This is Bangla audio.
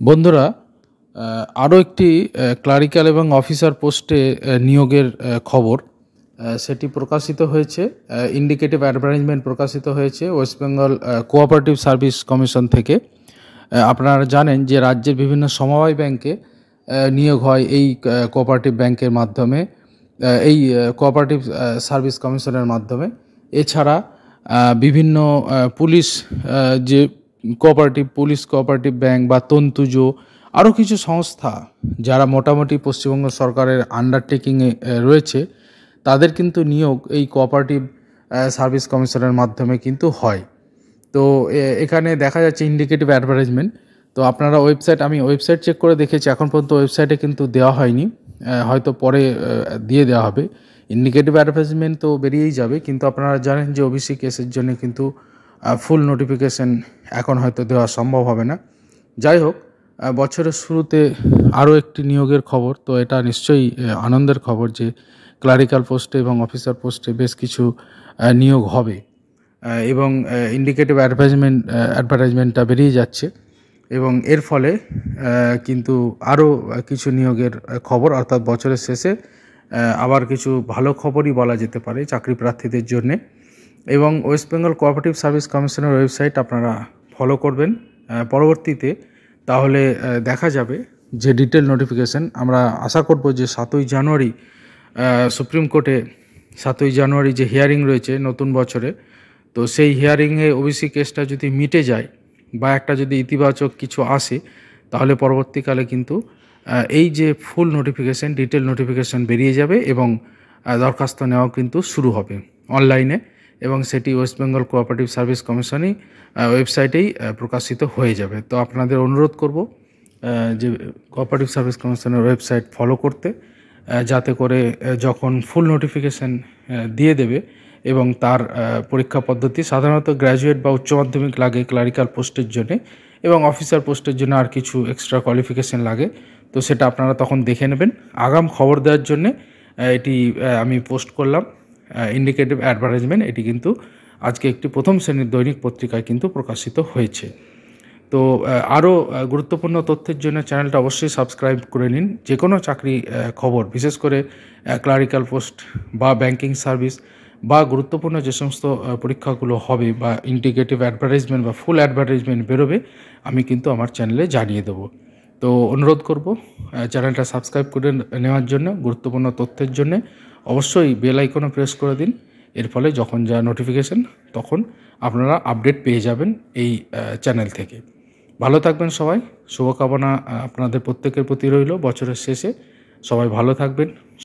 বন্ধুরা, আরও একটি ক্লারিক্যাল এবং অফিসার পোস্টে নিয়োগের খবর সেটি প্রকাশিত হয়েছে। ইন্ডিকেটিভ অ্যাডভার্টাইজমেন্ট প্রকাশিত হয়েছে West Bengal cooperative service commission থেকে। আপনারা জানেন যে রাজ্যের বিভিন্ন সমবায় ব্যাংকে নিয়োগ হয় এই কোঅপারেটিভ ব্যাংকের মাধ্যমে, এই কোঅপারেটিভ সার্ভিস কমিশনের মাধ্যমে। এছাড়া বিভিন্ন পুলিশ, যে কোঅপারেটিভ পুলিশ কোঅপারেটিভ ব্যাংক বা তন্তুজ আরও কিছু সংস্থা যারা মোটামুটি পশ্চিমবঙ্গ সরকারের আন্ডারটেকিংয়ে রয়েছে, তাদের কিন্তু নিয়োগ এই কোঅপারেটিভ সার্ভিস কমিশনের মাধ্যমে কিন্তু হয়। তো এখানে দেখা যাচ্ছে ইন্ডিকেটিভ অ্যাডভার্টাইজমেন্ট। তো আপনারা আমি ওয়েবসাইট চেক করে দেখেছি, এখন পর্যন্ত ওয়েবসাইটে কিন্তু দেওয়া হয়নি, হয়তো পরে দিয়ে দেওয়া হবে। ইন্ডিকেটিভ অ্যাডভার্টাইজমেন্ট তো বেরিয়েই যাবে, কিন্তু আপনারা জানেন যে ওবিসি কেসের জন্য কিন্তু ফুল নোটিফিকেশন এখন হয়তো দেওয়া সম্ভব হবে না। যাই হোক, বছরের শুরুতে আরও একটি নিয়োগের খবর, তো এটা নিশ্চয়ই আনন্দের খবর যে ক্লারিক্যাল পোস্টে এবং অফিসার পোস্টে বেশ কিছু নিয়োগ হবে এবং ইন্ডিকেটিভ অ্যাডভার্টাইজমেন্টটা বেরিয়ে যাচ্ছে এবং এর ফলে কিন্তু আরও কিছু নিয়োগের খবর, অর্থাৎ বছরের শেষে আবার কিছু ভালো খবরই বলা যেতে পারে চাকরি প্রার্থীদের জন্যে। এবং ওয়েস্ট বেঙ্গল কোঅপারেটিভ সার্ভিস কমিশনের ওয়েবসাইট আপনারা ফলো করবেন পরবর্তীতে, তাহলে দেখা যাবে যে ডিটেল নোটিফিকেশান। আমরা আশা করব যে 7ই জানুয়ারি সুপ্রিম কোর্টে 7ই জানুয়ারি যে হিয়ারিং রয়েছে নতুন বছরে, তো সেই হিয়ারিংয়ে ওবিসি কেসটা যদি মিটে যায় বা একটা যদি ইতিবাচক কিছু আসে, তাহলে পরবর্তীকালে কিন্তু এই যে ফুল নোটিফিকেশান, ডিটেল নোটিফিকেশান বেরিয়ে যাবে এবং দরখাস্ত নেওয়াও কিন্তু শুরু হবে অনলাইনে, এবং সেটি ওয়েস্ট বেঙ্গল কোঅপারেটিভ সার্ভিস কমিশনই ওয়েবসাইটেই প্রকাশিত হয়ে যাবে। তো আপনাদের অনুরোধ করব যে কোঅপারেটিভ সার্ভিস কমিশনের ওয়েবসাইট ফলো করতে, যাতে করে যখন ফুল নোটিফিকেশান দিয়ে দেবে এবং তার পরীক্ষা পদ্ধতি সাধারণত গ্র্যাজুয়েট বা উচ্চ মাধ্যমিক লাগে ক্লারিক্যাল পোস্টের জন্যে, এবং অফিসার পোস্টের জন্য আর কিছু এক্সট্রা কোয়ালিফিকেশান লাগে, তো সেটা আপনারা তখন দেখে নেবেন। আগাম খবর দেওয়ার জন্যে এটি আমি পোস্ট করলাম ইন্ডিকেটিভ অ্যাডভার্টাইজমেন্ট। এটি কিন্তু আজকে একটি প্রথম শ্রেণীর দৈনিক পত্রিকায় কিন্তু প্রকাশিত হয়েছে। তো আরও গুরুত্বপূর্ণ তথ্যের জন্য চ্যানেলটা অবশ্যই সাবস্ক্রাইব করে নিন। যে কোনো চাকরি খবর, বিশেষ করে ক্লারিক্যাল পোস্ট বা ব্যাংকিং সার্ভিস বা গুরুত্বপূর্ণ যে সমস্ত পরীক্ষাগুলো হবে বা ইন্ডিকেটিভ অ্যাডভার্টাইজমেন্ট বা ফুল অ্যাডভার্টাইজমেন্ট বেরোবে, আমি কিন্তু আমার চ্যানেলে জানিয়ে দেবো। তো অনুরোধ করব চ্যানেলটা সাবস্ক্রাইব করে নেওয়ার জন্য। গুরুত্বপূর্ণ তথ্যের জন্য অবশ্যই বেল আইকনও প্রেস করে দিন। এর ফলে যখন যা নোটিফিকেশান, তখন আপনারা আপডেট পেয়ে যাবেন এই চ্যানেল থেকে। ভালো থাকবেন সবাই, শুভকামনা আপনাদের প্রত্যেকের প্রতি রইল। বছরের শেষে সবাই ভালো থাকবেন,